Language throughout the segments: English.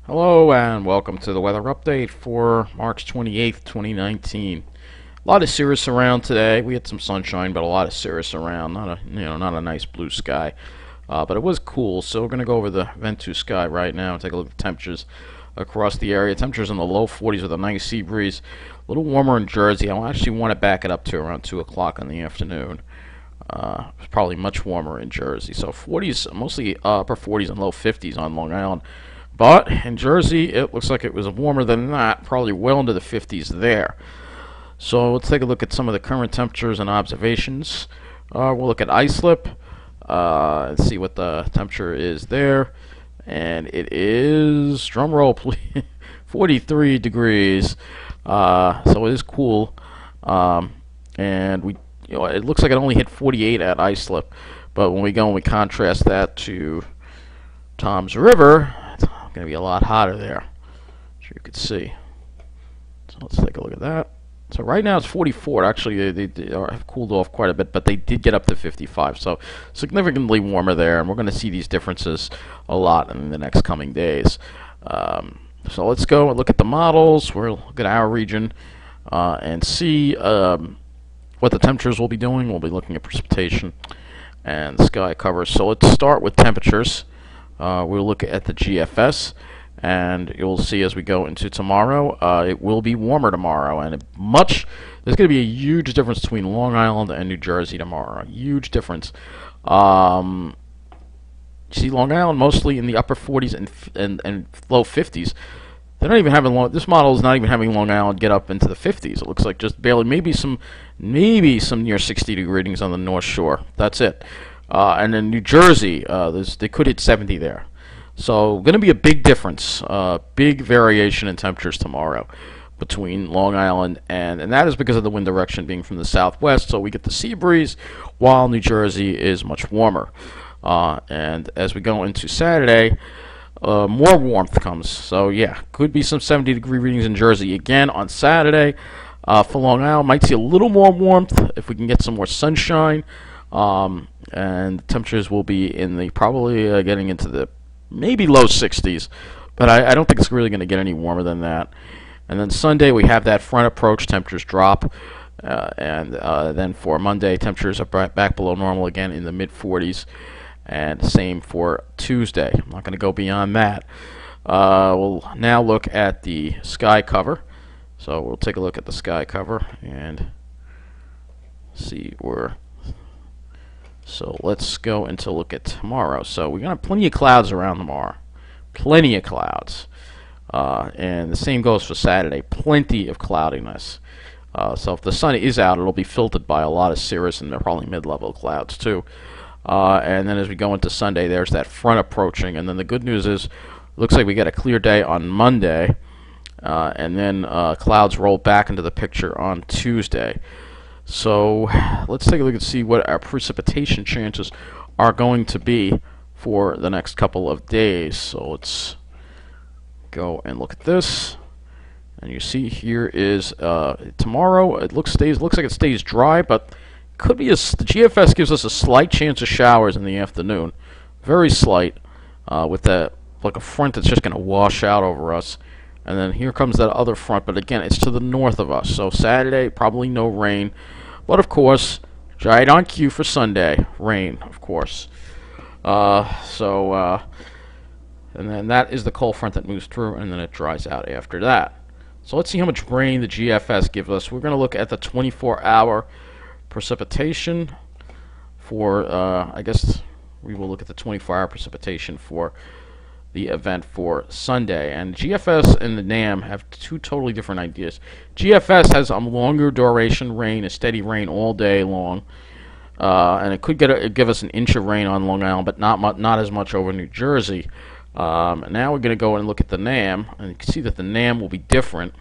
Hello and welcome to the weather update for March 28th, 2019. A lot of cirrus around today. We had some sunshine, but a lot of cirrus around. Not a nice blue sky, but it was cool. So we're gonna go over the Ventus sky right now and take a look at the temperatures across the area. Temperatures in the low 40s with a nice sea breeze. A little warmer in Jersey. I actually want to back it up to around 2 o'clock in the afternoon. It's probably much warmer in Jersey. So 40s, mostly upper 40s and low 50s on Long Island. But in Jersey, it looks like it was warmer than that, probably well into the 50s there. So let's take a look at some of the current temperatures and observations. We'll look at Islip and see what the temperature is there. And it is, drum roll please, 43 degrees. So it is cool. And it looks like it only hit 48 at Islip. But when we go and we contrast that to Tom's River, it's going to be a lot hotter there, as you can see. So let's take a look at that. So right now it's 44. Actually, they have cooled off quite a bit, but they did get up to 55. So significantly warmer there, and we're going to see these differences a lot in the next coming days. So let's go and look at the models. We'll look at our region and see what the temperatures will be doing. We'll be looking at precipitation and sky cover. So let's start with temperatures. We'll look at the GFS, and you'll see as we go into tomorrow, it will be warmer tomorrow, and there's going to be a huge difference between Long Island and New Jersey tomorrow. A huge difference. You see Long Island mostly in the upper 40s and low 50s. They're not even having this model is not even having Long Island get up into the 50s. It looks like just barely, maybe some near 60-degree readings on the North Shore. That's it. And then New Jersey, they could hit 70 there. So going to be a big difference, big variation in temperatures tomorrow between Long Island and that is because of the wind direction being from the southwest. So we get the sea breeze while New Jersey is much warmer. And as we go into Saturday, more warmth comes. So yeah, could be some 70-degree readings in Jersey again on Saturday. For Long Island, might see a little more warmth if we can get some more sunshine. And temperatures will be in the probably getting into the maybe low 60s, but I don't think it's really going to get any warmer than that. And then Sunday we have that front approach, temperatures drop, and then for Monday temperatures are back below normal again in the mid 40s, and same for Tuesday. I'm not going to go beyond that. We'll now look at the sky cover. So we'll take a look at the sky cover and see where. So let's go into look at tomorrow. So we're going to have plenty of clouds around tomorrow. Plenty of clouds. And the same goes for Saturday. Plenty of cloudiness. So if the sun is out, it'll be filtered by a lot of cirrus and probably mid-level clouds too. And then as we go into Sunday, there's that front approaching. And then the good news is, looks like we get a clear day on Monday. And then clouds roll back into the picture on Tuesday. So let's take a look and see what our precipitation chances are going to be for the next couple of days. So let's go and look at this. And you see here is tomorrow. It looks like it stays dry, but could be the GFS gives us a slight chance of showers in the afternoon, very slight, with that like a front that's just going to wash out over us. And then here comes that other front, but again, it's to the north of us. So Saturday, probably no rain. But of course, right on cue for Sunday, rain, of course. And then that is the cold front that moves through, and then it dries out after that. So let's see how much rain the GFS gives us. We're going to look at the 24-hour precipitation for, I guess we will look at the 24-hour precipitation for the event for Sunday. And GFS and the NAM have two totally different ideas. GFS has longer duration rain, a steady rain all day long, and it could give us an inch of rain on Long Island, but not as much over New Jersey. Now we're going to go and look at the NAM, and you can see that the NAM will be different.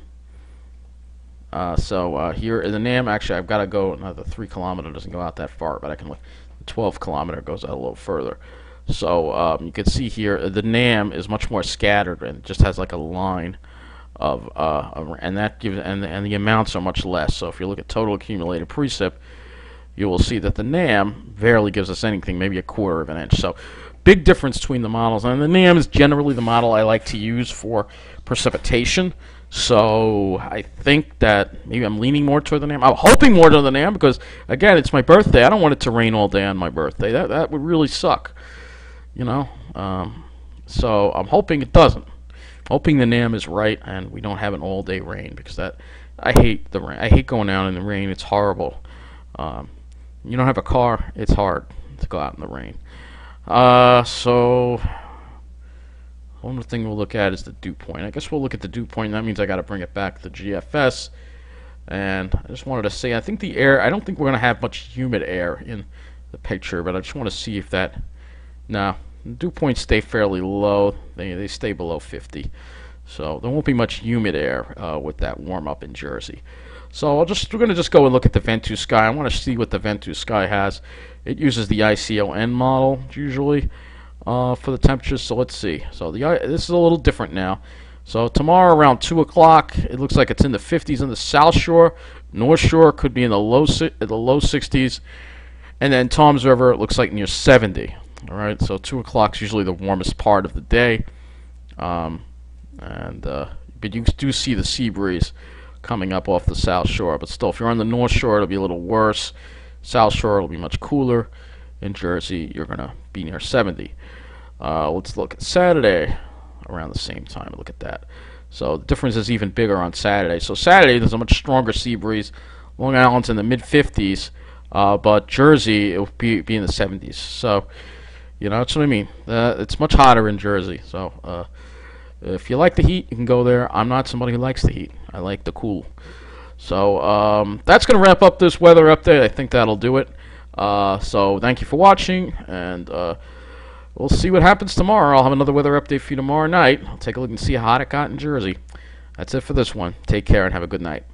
Here in the NAM, actually I've got to go, the 3 kilometer doesn't go out that far, but I can look, the 12 kilometer goes out a little further. So you can see here the NAM is much more scattered and just has like a line of and that gives and the amounts are much less. So if you look at total accumulated precip, you will see that the NAM barely gives us anything, maybe a quarter of an inch. So big difference between the models, and the NAM is generally the model I like to use for precipitation. So I think that maybe I'm leaning more toward the NAM. I'm hoping more to the NAM because, again, it's my birthday. I don't want it to rain all day on my birthday. That would really suck, you know. So I'm hoping it doesn't. Hoping the NAM is right and we don't have an all-day rain, because I hate the rain. I hate going out in the rain. It's horrible. You don't have a car, it's hard to go out in the rain. So one more thing we'll look at is the dew point. I guess we'll look at the dew point. That means I got to bring it back to GFS. And I just wanted to say, I think the air, I don't think we're going to have much humid air in the picture, but I just want to see if that, no, the dew points stay fairly low. They stay below 50. So there won't be much humid air with that warm up in Jersey. So we're going to just go and look at the Ventus sky. I want to see what the Ventus sky has. It uses the ICON model usually for the temperatures. So let's see. So this is a little different now. So tomorrow around 2 o'clock, it looks like it's in the 50s on the South Shore. North Shore could be in the low 60s. And then Toms River, it looks like near 70. All right, so 2 o'clock is usually the warmest part of the day. But you do see the sea breeze coming up off the South Shore. But still, if you're on the North Shore, it'll be a little worse. South Shore will be much cooler. In Jersey, you're going to be near 70. Let's look at Saturday around the same time. Look at that. So the difference is even bigger on Saturday. So Saturday, there's a much stronger sea breeze. Long Island's in the mid-50s, but Jersey, it will be in the 70s. So, you know, that's what I mean. It's much hotter in Jersey. So if you like the heat, you can go there. I'm not somebody who likes the heat. I like the cool. So that's going to wrap up this weather update. I think that'll do it. So thank you for watching, and we'll see what happens tomorrow. I'll have another weather update for you tomorrow night. I'll take a look and see how hot it got in Jersey. That's it for this one. Take care and have a good night.